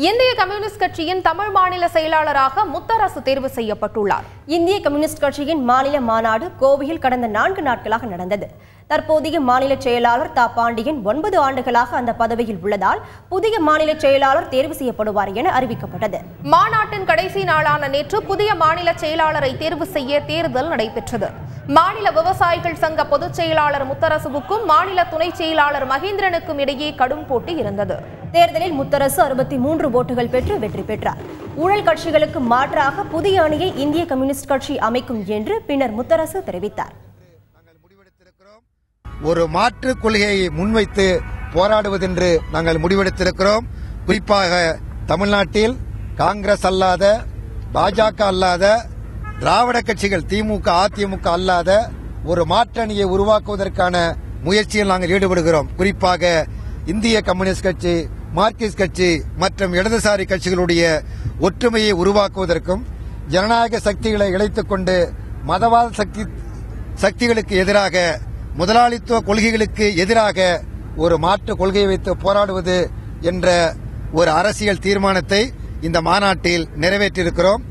இந்திய கம்யூனிஸ்ட் கட்சியின் தமிழ் மாநில செயலாளராக முத்தரசு தேர்வு செய்யப்பட்டுள்ளார். இந்திய கம்யூனிஸ்ட் கட்சியின் மாநில மாநாடு கோவையில் கடந்த 4 நாட்களாக நடந்தது. தற்போதைய மாநில செயலாளர் தா பாண்டியன் 9 ஆண்டுகளாக அந்த பதவியில் உள்ளதால் புதிய மாநில செயலாளர் தேர்வு செய்யப்படுவார் என அறிவிக்கப்பட்டது. மாநாட்டின் கடைசி நாளான நேற்று புதிய மாநில செயலாளரை தேர்வு செய்ய தேர்தல் நடைபெற்றது. மாநில விவசாயிகள் சங்க பொதுச் செயலாளர் முத்தரசுவுக்கும் மாநில துணை செயலாளர் மகேந்திரனுக்கும் இடையே கடும் போட்டி இருந்தது. தேர்தலில் முத்தரசு 63 ஓட்டுகள் பெற்று வெற்றி பெற்றார். ஊழல் கட்சிகளுக்கு மாற்றாக புதிய அணியை இந்திய கம்யூனிஸ்ட் கட்சி அமைக்கும் என்று பின்னர் முத்தரசு தெரிவித்தார். ஒரு மாற்று கொள்கையை முன்வைத்து போராடுவதென்று நாங்கள் முடிவெடுத்திருக்கிறோம். குறிப்பாக தமிழ்நாட்டில் காங்கிரஸ் அல்லாத, பாஜக அல்லாத, திராவிட கட்சிகள் திமுக அதிமுக அல்லாத ஒரு மாற்று அணியை உருவாக்குவதற்கான முயற்சியில் நாங்கள் ஈடுபடுகிறோம். குறிப்பாக இந்திய கம்யூனிஸ்ட் கட்சி, மார்க்சிஸ்ட் கட்சி மற்றும் இடதுசாரி கட்சிகளுடைய ஒற்றுமையை உருவாக்குவதற்கும் ஜனநாயக சக்திகளை இணைத்துக் கொண்டு மதவாத சக்திகளுக்கு எதிராக, முதலாளித்துவ கொள்கைகளுக்கு எதிராக ஒரு மாற்று கொள்கையை வைத்து போராடுவது என்ற ஒரு அரசியல் தீர்மானத்தை இந்த மாநாட்டில் நிறைவேற்றியிருக்கிறோம்.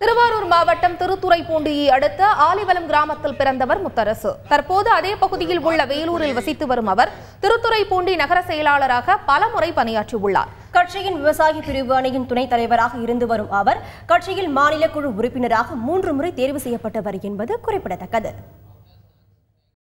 திருவாரூர் மாவட்டம் திருத்துறைப்பூண்டியை அடுத்த ஆலிவலம் கிராமத்தில் பிறந்தவர் முத்தரசு. தற்போது அதே பகுதியில் உள்ள வேலூரில் வசித்து வரும் அவர் திருத்துறைப்பூண்டி நகர செயலாளராக பலமுறை பணியாற்றியுள்ளார். கட்சியின் விவசாய பிரிவு அணியின் துணைத் தலைவராக இருந்து வரும் அவர் கட்சியில் மாநில குழு உறுப்பினராக 3 முறை தேர்வு செய்யப்பட்டவர் என்பது குறிப்பிடத்தக்கது.